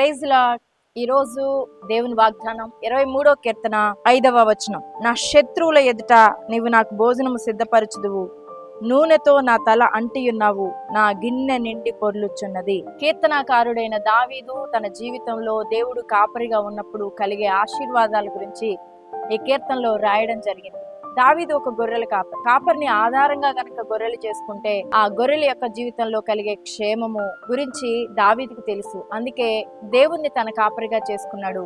Praise lord. ఈరోజు దేవుని వాగ్దానం 23వ కీర్తన 5వ వచనం. నా శత్రువుల ఎదుట నీవు నాకు భోజనము సిద్ధపరచుదువు, నూనెతో నా తల అంటియున్నావు, నా గిన్నె నిండి పొర్లుచున్నది. కీర్తనాకారుడైన దావీదు తన జీవితంలో దేవుడు కాపరిగా ఉన్నప్పుడు కలిగే ఆశీర్వాదాల గురించి ఈ కీర్తనలో రాయడం జరిగింది. దావీదు ఒక గొర్రెల కాపరిని ఆధారంగా గనక గొర్రెలు చేసుకుంటే ఆ గొర్రెల యొక్క జీవితంలో కలిగే క్షేమము గురించి దావీదుకు తెలుసు. అందుకే దేవుణ్ణి తన కాపరిగా చేసుకున్నాడు.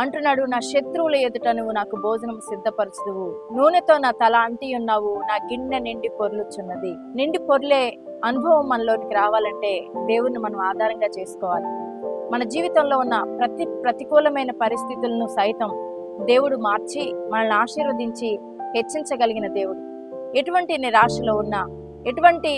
అంటున్నాడు, నా శత్రువుల ఎదుట నువ్వు నాకు భోజనం సిద్ధపరచుదువు, నూనెతో నా తల అంటి ఉన్నావు, నా గిన్నె నిండి పొర్లుచున్నది. నిండి పొర్లే అనుభవం మనలోనికి రావాలంటే దేవుణ్ణి మనం ఆధారంగా చేసుకోవాలి. మన జీవితంలో ఉన్న ప్రతికూలమైన పరిస్థితులను సైతం దేవుడు మార్చి మనల్ని ఆశీర్వదించి హెచ్చించగలిగిన దేవుడు. ఎటువంటి నిరాశలో ఉన్నా, ఎటువంటి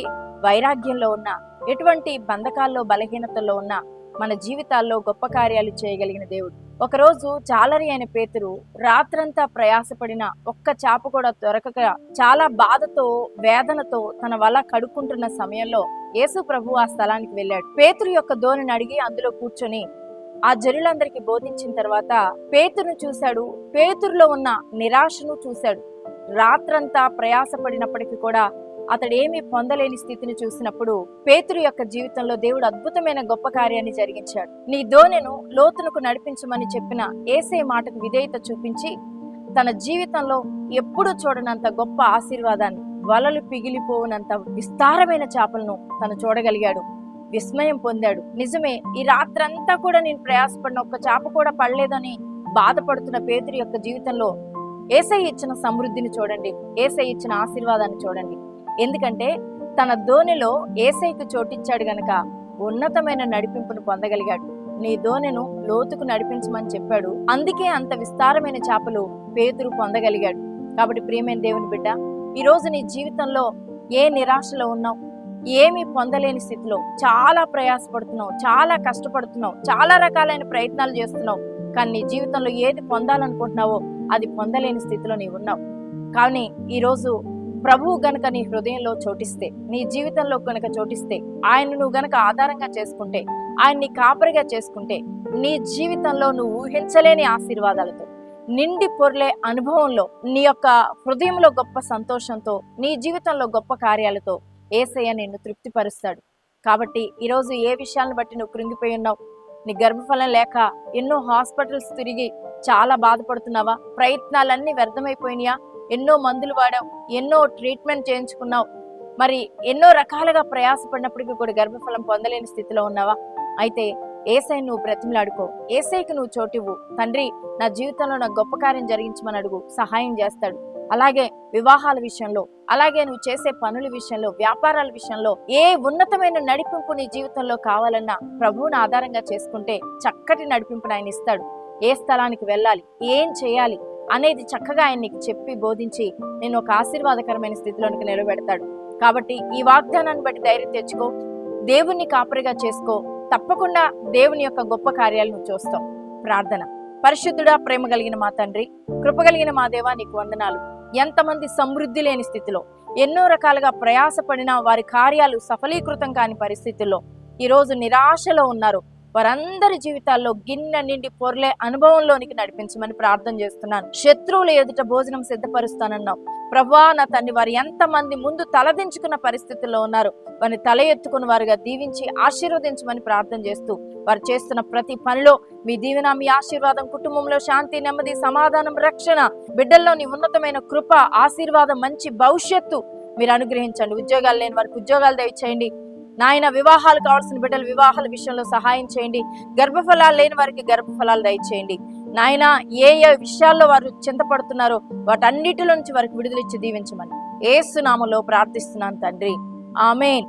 వైరాగ్యంలో ఉన్నా, ఎటువంటి బంధకాల్లో బలహీనతల్లో ఉన్నా మన జీవితాల్లో గొప్ప కార్యాలు చేయగలిగిన దేవుడు. ఒకరోజు జాలరి అయిన పేతురు రాత్రంతా ప్రయాసపడిన ఒక్క చాప కూడా దొరకక చాలా బాధతో వేదనతో తన వల కడుక్కుంటున్న సమయంలో యేసు ప్రభు ఆ స్థలానికి వెళ్ళాడు. పేతురు యొక్క ధోనిని అడిగి అందులో కూర్చొని ఆ జనులందరికీ బోధించిన తర్వాత పేతురును చూశాడు. పేతురులో ఉన్న నిరాశను చూశాడు. రాత్రంతా ప్రయాసపడినప్పటికీ కూడా అతడేమీ పొందలేని స్థితిని చూసినప్పుడు పేతురు యొక్క జీవితంలో దేవుడు అద్భుతమైన గొప్ప కార్యాన్ని జరిగించాడు. నీ ధోనిను లోతునకు నడిపించమని చెప్పిన యేసయ్య మాటకు విధేయత చూపించి తన జీవితంలో ఎప్పుడూ చూడనంత గొప్ప ఆశీర్వాదాన్ని, వలలు పిగిలిపోవునంత విస్తారమైన చేపలను తను చూడగలిగాడు. విస్మయం పొందాడు. నిజమే, ఈ రాత్రంతా కూడా నేను ప్రయాసపడిన ఒక్క చేప కూడా పడలేదని బాధపడుతున్న పేతురు యొక్క జీవితంలో యేసయ్య ఇచ్చిన సమృద్ధిని చూడండి, యేసయ్య ఇచ్చిన ఆశీర్వాదాన్ని చూడండి. ఎందుకంటే తన ధోనిలో యేసయ్యకు చోటిచ్చాడు గనక ఉన్నతమైన నడిపింపును పొందగలిగాడు. నీ ధోనిను లోతుకు నడిపించమని చెప్పాడు. అందుకే అంత విస్తారమైన చేపలు పేతురు పొందగలిగాడు. కాబట్టి ప్రియమైన దేవుని బిడ్డ, ఈరోజు నీ జీవితంలో ఏ నిరాశలో ఉన్నావు, ఏమీ పొందలేని స్థితిలో చాలా ప్రయాసపడుతున్నావు, చాలా కష్టపడుతున్నావు, చాలా రకాలైన ప్రయత్నాలు చేస్తున్నావు, కానీ నీ జీవితంలో ఏది పొందాలనుకుంటున్నావో అది పొందలేని స్థితిలో నీవు ఉన్నావు. కానీ ఈరోజు ప్రభువు గనక నీ హృదయంలో చోటిస్తే, నీ జీవితంలో గనక చోటిస్తే, ఆయన నువ్వు గనక ఆధారంగా చేసుకుంటే, ఆయన్ని కాపరిగా చేసుకుంటే, నీ జీవితంలో నువ్వు ఊహించలేని ఆశీర్వాదాలతో, నిండి పొర్లే అనుభవంలో, నీ యొక్క హృదయంలో గొప్ప సంతోషంతో, నీ జీవితంలో గొప్ప కార్యాలతో యేసయ్య నిన్ను తృప్తిపరుస్తాడు. కాబట్టి ఈరోజు ఏ విషయాలను బట్టి నువ్వు కృంగిపోయి ఉన్నావు? నీ గర్భఫలం లేక ఎన్నో హాస్పిటల్స్ తిరిగి చాలా బాధపడుతున్నావా? ప్రయత్నాలన్నీ వ్యర్థమైపోయినాయా? ఎన్నో మందులు వాడావు, ఎన్నో ట్రీట్మెంట్ చేయించుకున్నావు, మరి ఎన్నో రకాలుగా ప్రయాసపడినప్పటికీ కూడా గర్భఫలం పొందలేని స్థితిలో ఉన్నావా? అయితే యేసయ్యను నువ్వు బ్రతిమలాడుకో, యేసయ్యకు నువ్వు చోటివ్వు. తండ్రి, నా జీవితంలో నాకు గొప్ప కార్యం జరిగించమని అడుగు, సహాయం చేస్తాడు. అలాగే వివాహాల విషయంలో, అలాగే నువ్వు చేసే పనుల విషయంలో, వ్యాపారాల విషయంలో ఏ ఉన్నతమైన నడిపింపు నీ జీవితంలో కావాలన్నా ప్రభువుని ఆధారంగా చేసుకుంటే చక్కటి నడిపింపును ఆయన ఇస్తాడు. ఏ స్థలానికి వెళ్ళాలి, ఏం చేయాలి అనేది చక్కగా ఆయన నీకు చెప్పి బోధించి నేను ఒక ఆశీర్వాదకరమైన స్థితిలోనికి నిలబెడతాడు. కాబట్టి ఈ వాగ్దానాన్ని బట్టి ధైర్యం తెచ్చుకో, దేవుణ్ణి కాపరిగా చేసుకో. తప్పకుండా దేవుని యొక్క గొప్ప కార్యాలు నువ్వు చూస్తావు. ప్రార్థన. పరిశుద్ధుడా, ప్రేమ కలిగిన మా తండ్రి, కృపగలిగిన మా దేవా, నీకు వందనాలు. ఎంతమంది సమృద్ధి లేని స్థితిలో, ఎన్నో రకాలుగా ప్రయాసపడిన వారి కార్యాలు సఫలీకృతం కాని పరిస్థితుల్లో ఈరోజు నిరాశలో ఉన్నారు. వారందరి జీవితాల్లో గిన్నె నిండి పొర్లే అనుభవంలోనికి నడిపించమని ప్రార్థన చేస్తున్నాను. శత్రువుల ఎదుట భోజనం సిద్ధపరుస్తానన్నావు ప్రభువా. నా తండ్రి, వారు ఎంతమంది ముందు తలదించుకున్న పరిస్థితుల్లో ఉన్నారు, వారిని తల ఎత్తుకుని వారుగా దీవించి ఆశీర్వదించమని ప్రార్థన చేస్తూ, వారు చేస్తున్న ప్రతి పనిలో మీ దీవెన, మీ ఆశీర్వాదం, కుటుంబంలో శాంతి, నెమ్మది, సమాధానం, రక్షణ, బిడ్డల్లో నీ ఉన్నతమైన కృప, ఆశీర్వాదం, మంచి భవిష్యత్తు మీరు అనుగ్రహించండి. ఉద్యోగాలు లేని వారికి ఉద్యోగాలు దయచేయండి నాయన. వివాహాలు కావాల్సిన బిడ్డలు వివాహాల విషయంలో సహాయం చేయండి. గర్భఫలాలు లేని వారికి గర్భఫలాలు దయచేయండి నాయన. ఏ ఏ విషయాల్లో వారు చింతపడుతున్నారో వాటన్నిటిలో నుంచి వారికి విడుదలిచ్చి దీవించమని యేసు నామములో ప్రార్థిస్తున్నాను తండ్రి. ఆమేన్.